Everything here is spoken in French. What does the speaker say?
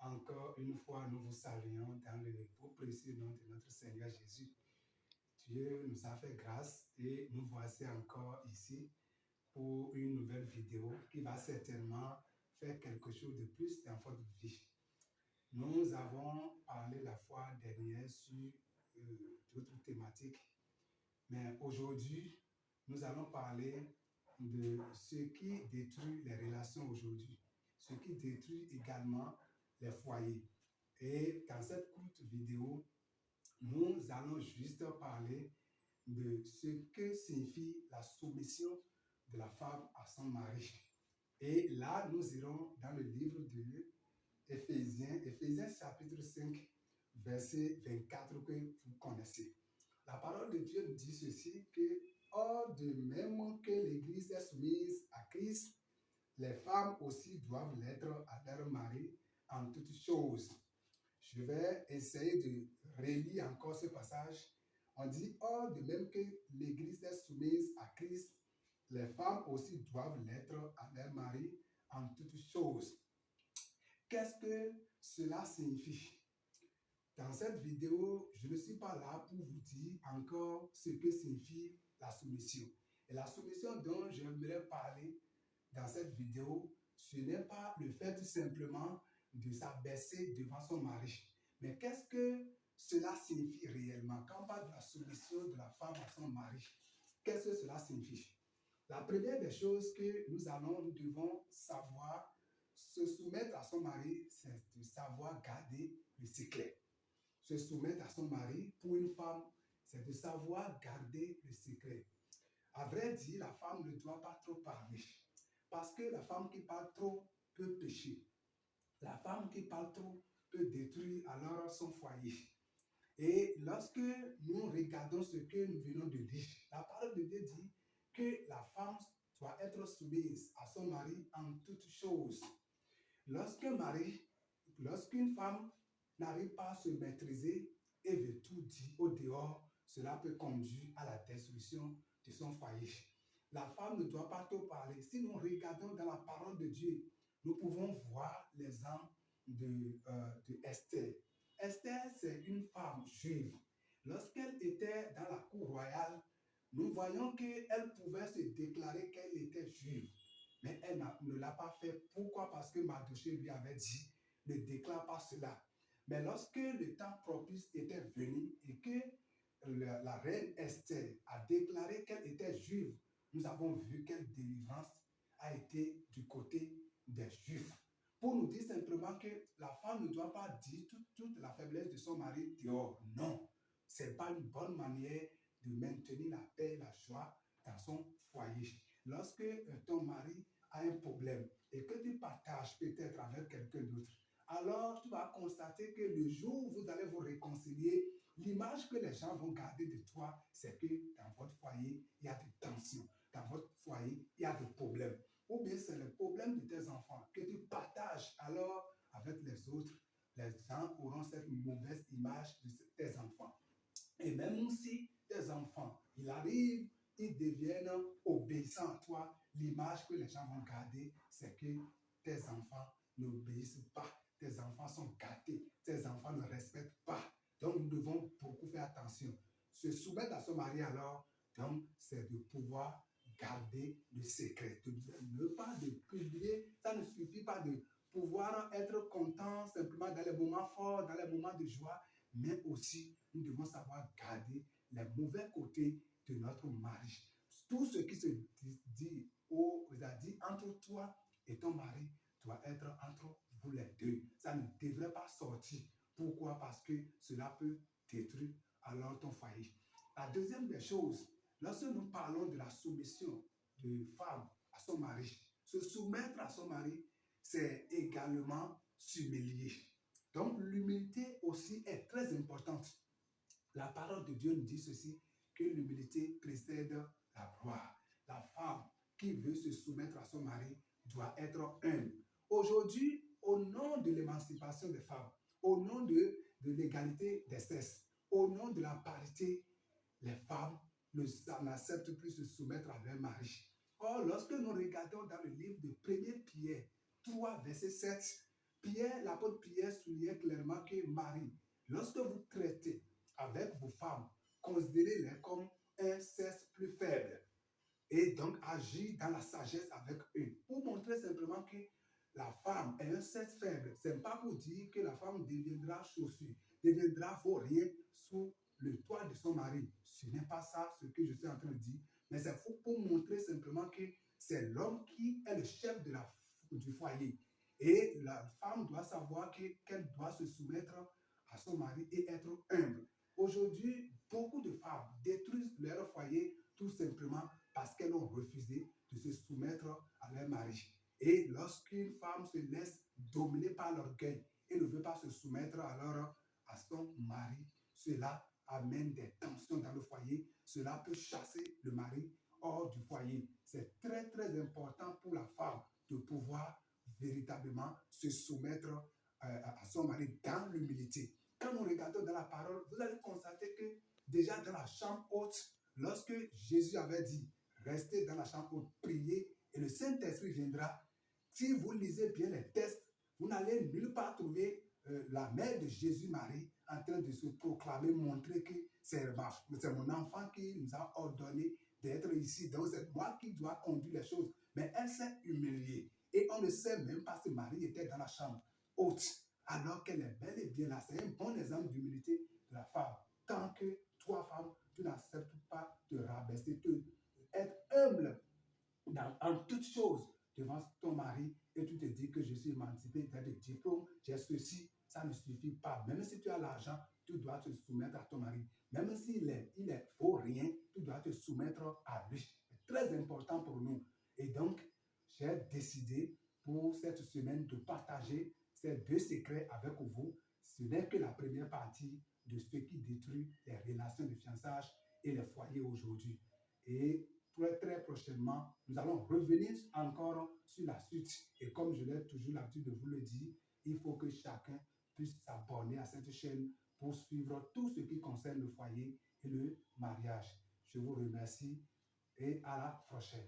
Encore une fois, nous vous saluons dans le beau précieux nom de notre Seigneur Jésus. Dieu nous a fait grâce et nous voici encore ici pour une nouvelle vidéo qui va certainement faire quelque chose de plus dans votre vie. Nous avons parlé la fois dernière sur d'autres thématiques, mais aujourd'hui, nous allons parler de ce qui détruit les relations aujourd'hui, ce qui détruit également les foyers. Et dans cette courte vidéo, nous allons juste parler de ce que signifie la soumission de la femme à son mari. Et là, nous irons dans le livre de Éphésiens chapitre 5, verset 24 que vous connaissez. La parole de Dieu nous dit ceci, que or de même que l'Église est soumise à Christ, les femmes aussi doivent l'être à leur mari en toutes choses. Je vais essayer de relire encore ce passage. On dit, or de même que l'Église est soumise à Christ, les femmes aussi doivent l'être à leur mari en toutes choses. Qu'est-ce que cela signifie? Dans cette vidéo, je ne suis pas là pour vous dire encore ce que signifie la soumission. Et la soumission dont j'aimerais parler dans cette vidéo, ce n'est pas le fait simplement de s'abaisser devant son mari. Mais qu'est-ce que cela signifie réellement? Quand on parle de la soumission de la femme à son mari, qu'est-ce que cela signifie? La première des choses que nous devons savoir, se soumettre à son mari, c'est de savoir garder le secret. Se soumettre à son mari, pour une femme, c'est de savoir garder le secret. À vrai dire, la femme ne doit pas trop parler. Parce que la femme qui parle trop peut pécher. La femme qui parle trop peut détruire alors son foyer. Et lorsque nous regardons ce que nous venons de lire, la parole de Dieu dit que la femme doit être soumise à son mari en toutes choses. Lorsqu'une femme n'arrive pas à se maîtriser et veut tout dire au dehors, cela peut conduire à la destruction de son foyer. La femme ne doit pas trop parler. Si nous regardons dans la parole de Dieu, nous pouvons voir l'exemple de Esther. Esther, c'est une femme juive. Lorsqu'elle était dans la cour royale, nous voyons qu'elle pouvait se déclarer qu'elle était juive. Mais elle ne l'a pas fait. Pourquoi? Parce que Mardochée lui avait dit, ne déclare pas cela. Mais lorsque le temps propice était venu et que la reine Esther a déclaré qu'elle était juive, nous avons vu quelle délivrance a été du côté des Juifs. Pour nous dire simplement que la femme ne doit pas dire toute la faiblesse de son mari dehors. Non, ce n'est pas une bonne manière de maintenir la paix et la joie dans son foyer. Lorsque ton mari a un problème et que tu partages peut-être avec quelqu'un d'autre, alors tu vas constater que le jour où vous allez vous réconcilier, l'image que les gens vont garder de toi, c'est que dans votre foyer, il y a des tensions. Dans votre foyer, il y a des problèmes. Ou bien c'est le problème de tes enfants que tu partages alors avec les autres. Les gens auront cette mauvaise image de tes enfants. Et même si tes enfants, ils arrivent, ils deviennent obéissants à toi, l'image que les gens vont garder, c'est que tes enfants n'obéissent pas. Tes enfants sont gâtés. Tes enfants ne respectent pas. Donc, nous devons beaucoup faire attention. Se soumettre à son mari alors, donc, c'est de pouvoir garder le secret. De ne pas de publier. Ça ne suffit pas de pouvoir être content simplement dans les moments forts, dans les moments de joie, mais aussi nous devons savoir garder les mauvais côtés de notre mari. Tout ce qui se dit entre toi et ton mari doit être entre vous les deux. Ça ne devrait pas sortir. Pourquoi? Parce que cela peut détruire alors ton foyer. La deuxième des choses, lorsque nous parlons de la soumission de femme à son mari, se soumettre à son mari, c'est également s'humilier. Donc l'humilité aussi est très importante. La parole de Dieu nous dit ceci, que l'humilité précède la gloire. La femme qui veut se soumettre à son mari doit être humble. Aujourd'hui, au nom de l'émancipation des femmes, au nom de l'égalité des sexes, au nom de la parité, les femmes n'acceptent plus se soumettre à leur mari. Or, lorsque nous regardons dans le livre de 1 Pierre 3, verset 7, l'apôtre Pierre soulignait clairement que Marie, lorsque vous traitez avec vos femmes, considérez-les comme un sexe plus faible et donc agir dans la sagesse avec eux pour montrer simplement que la femme est un sexe faible. Ce n'est pas pour dire que la femme deviendra chaussure, deviendra vaut rien sous le toit de son mari. Ce n'est pas ça ce que je suis en train de dire, mais c'est pour montrer simplement que c'est l'homme qui est le chef du foyer. Et la femme doit savoir qu'elle doit se soumettre à son mari et être humble. Aujourd'hui, beaucoup de femmes détruisent leur foyer tout simplement parce qu'elles ont refusé de se soumettre à leur mari. Et lorsqu'une femme se laisse dominer par l'orgueil et ne veut pas se soumettre alors à son mari, cela amène des tensions dans le foyer. Cela peut chasser le mari hors du foyer. C'est très, très important pour la femme de pouvoir véritablement se soumettre à son mari dans l'humilité. Quand nous regardons dans la parole, vous allez constater que déjà dans la chambre haute, lorsque Jésus avait dit, restez dans la chambre haute, priez, et le Saint-Esprit viendra. Si vous lisez bien les textes, vous n'allez nulle part trouver la mère de Jésus-Marie en train de se proclamer, montrer que c'est mon enfant qui nous a ordonné d'être ici. Donc c'est moi qui dois conduire les choses. Mais elle s'est humiliée. Et on ne sait même pas si Marie était dans la chambre haute, alors qu'elle est bel et bien là. C'est un bon exemple d'humilité de la femme. Tant que toi, femme, tu n'acceptes pas de rabaisser, de être humble en toutes choses devant ton mari et tu te dis que je suis émancipé, tu as des diplômes, j'ai ceci, ça ne suffit pas. Même si tu as l'argent, tu dois te soumettre à ton mari. Même s'il est vaut rien, tu dois te soumettre à lui. C'est très important pour nous. Et donc, j'ai décidé pour cette semaine de partager ces deux secrets avec vous. Ce n'est que la première partie de ce qui détruit les relations de fiançage et les foyers aujourd'hui. Et très prochainement, nous allons revenir encore sur la suite. Et comme je l'ai toujours l'habitude de vous le dire, il faut que chacun puisse s'abonner à cette chaîne pour suivre tout ce qui concerne le foyer et le mariage. Je vous remercie et à la prochaine.